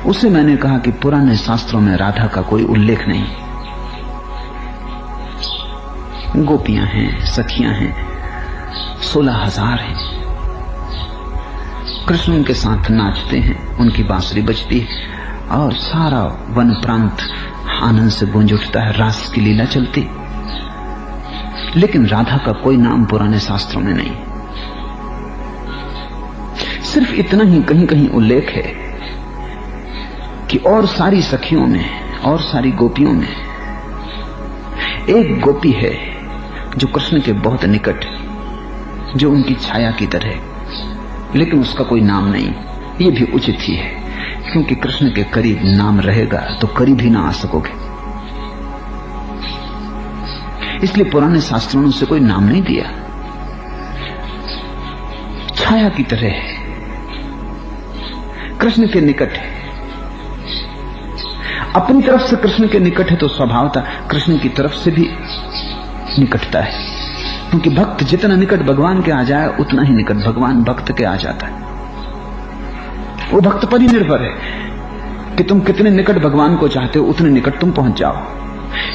उसे मैंने कहा कि पुराने शास्त्रों में राधा का कोई उल्लेख नहीं। गोपियां हैं, सखियां हैं, 16,000 हैं। कृष्ण उनके साथ नाचते हैं, उनकी बांसुरी बजती है और सारा वन प्रांत आनंद से गूंज उठता है, रास की लीला चलती। लेकिन राधा का कोई नाम पुराने शास्त्रों में नहीं। सिर्फ इतना ही कहीं कहीं उल्लेख है कि और सारी सखियों में और सारी गोपियों में एक गोपी है जो कृष्ण के बहुत निकट, जो उनकी छाया की तरह, लेकिन उसका कोई नाम नहीं। ये भी उचित ही है, क्योंकि कृष्ण के करीब नाम रहेगा तो करीब ही ना आ सकोगे। इसलिए पुराने शास्त्रों ने उसे कोई नाम नहीं दिया। छाया की तरह है, कृष्ण के निकट है। अपनी तरफ से कृष्ण के निकट है तो स्वभावतः कृष्ण की तरफ से भी निकटता है, क्योंकि भक्त जितना निकट भगवान के आ जाए उतना ही निकट भगवान भक्त के आ जाता है। वो भक्त पर ही निर्भर है कि तुम कितने निकट भगवान को चाहते हो, उतने निकट तुम पहुंच जाओ।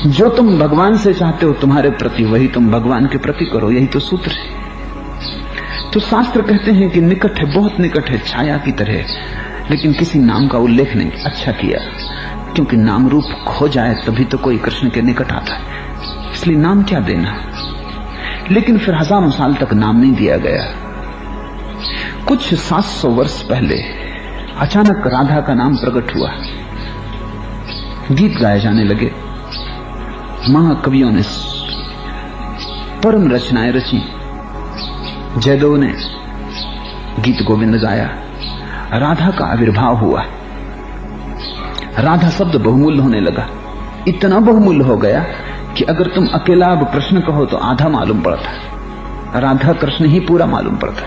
जो तुम भगवान से चाहते हो तुम्हारे प्रति, वही तुम भगवान के प्रति करो। यही तो सूत्र है। तो शास्त्र कहते हैं कि निकट है, बहुत निकट है, छाया की तरह, लेकिन किसी नाम का उल्लेख नहीं। अच्छा किया, क्योंकि नाम रूप खो जाए तभी तो कोई कृष्ण के निकट आता है। इसलिए नाम क्या देना। लेकिन फिर हजारों साल तक नाम नहीं दिया गया। कुछ 700 वर्ष पहले अचानक राधा का नाम प्रकट हुआ, गीत गाए जाने लगे। महाकवियों ने परम रचनाएं रची। जयदेव ने गीत गोविंद गाया। राधा का आविर्भाव हुआ। राधा शब्द बहुमूल्य होने लगा। इतना बहुमूल्य हो गया कि अगर तुम अकेला अब कृष्ण कहो तो आधा मालूम पड़ता, राधा कृष्ण ही पूरा मालूम पड़ता।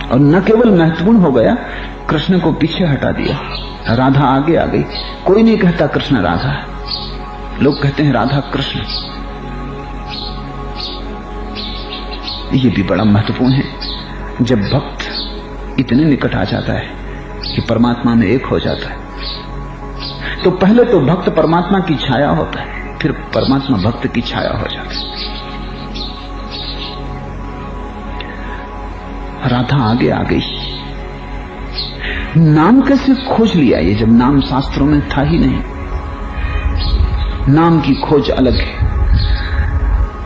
और न केवल महत्वपूर्ण हो गया, कृष्ण को पीछे हटा दिया, राधा आगे आ गई। कोई नहीं कहता कृष्ण राधा, लोग कहते हैं राधा कृष्ण। ये भी बड़ा महत्वपूर्ण है। जब भक्त इतने निकट आ जाता है कि परमात्मा में एक हो जाता है, तो पहले तो भक्त परमात्मा की छाया होता है, फिर परमात्मा भक्त की छाया हो जाता है। राधा आगे आ गई। नाम कैसे खोज लिया ये, जब नाम शास्त्रों में था ही नहीं। नाम की खोज अलग है।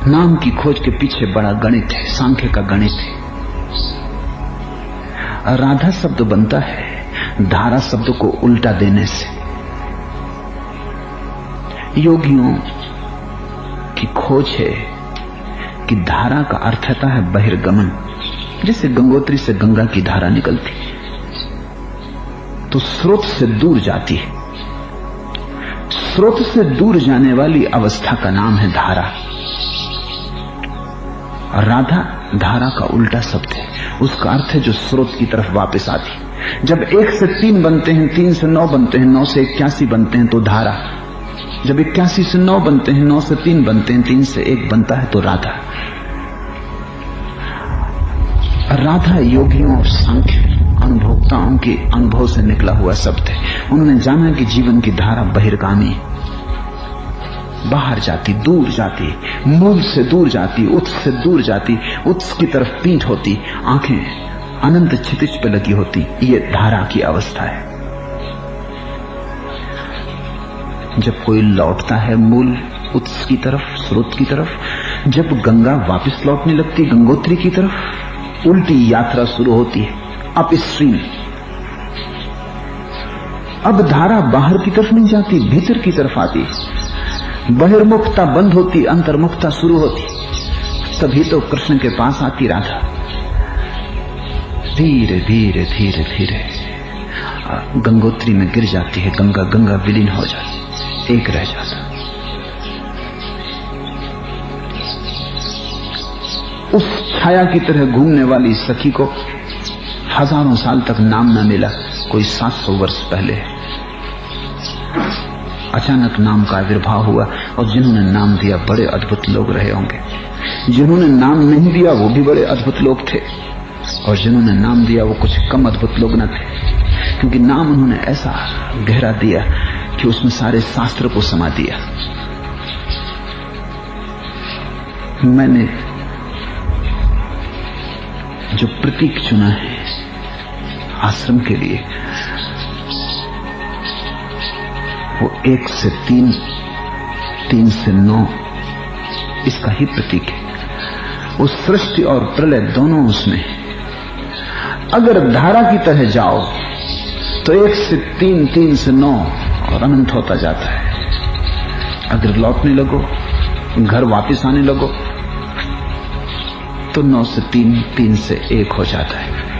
नाम की खोज के पीछे बड़ा गणित है, सांख्य का गणित है। राधा शब्द बनता है धारा शब्द को उल्टा देने से। योगियों की खोज है कि धारा का अर्थ होता है बहिर्गमन। जैसे गंगोत्री से गंगा की धारा निकलती तो स्रोत से दूर जाती है। स्रोत से दूर जाने वाली अवस्था का नाम है धारा। और राधा धारा का उल्टा शब्द है। उसका अर्थ है जो स्रोत की तरफ वापस आती। जब 1 से 3 बनते हैं, 3 से 9 बनते हैं, 9 से 81 बनते हैं तो धारा। जब 81 से 9 बनते हैं, 9 से 3 बनते हैं, 3 से 1 बनता है तो राधा। राधा योगियों और सांख्य अनुभोक्ताओं के अनुभव से निकला हुआ शब्द है। उन्होंने जाना कि जीवन की धारा बहिर्गामी, बाहर जाती, दूर जाती, मूल से दूर जाती, उत्स से दूर जाती, उत्स की तरफ पीठ होती, आंखें अनंत क्षितिज पे लगी होती। ये धारा की अवस्था है। जब कोई लौटता है मूल उत्स की तरफ, स्रोत की तरफ, जब गंगा वापस लौटने लगती गंगोत्री की तरफ, उल्टी यात्रा शुरू होती है, अपस्ट्रीम। अब धारा बाहर की तरफ नहीं जाती, भीतर की तरफ आती। बहिर्मुखता बंद होती, अंतर्मुखता शुरू होती। तभी तो कृष्ण के पास आती राधा। धीरे धीरे धीरे धीरे गंगोत्री में गिर जाती है। गंगा गंगा विलीन हो जाती, एक रह जाता। उस छाया की तरह घूमने वाली सखी को हजारों साल तक नाम न मिला। कोई 700 वर्ष पहले अचानक नाम का आविर्भाव हुआ, और जिन्होंने नाम दिया बड़े अद्भुत लोग रहे होंगे। जिन्होंने नाम नहीं दिया वो भी बड़े अद्भुत लोग थे, और जिन्होंने नाम दिया वो कुछ कम अद्भुत लोग न थे। क्योंकि नाम उन्होंने ऐसा गहरा दिया कि उसमें सारे शास्त्र को समा दिया। मैंने जो प्रतीक चुना है आश्रम के लिए वो 1 से 3, 3 से 9 इसका ही प्रतीक है। वो सृष्टि और प्रलय दोनों उसमें है। अगर धारा की तरह जाओ तो 1 से 3, 3 से 9 और अनंत होता जाता है। अगर लौटने लगो, घर वापस आने लगो तो 9 से 3, 3 से 1 हो जाता है।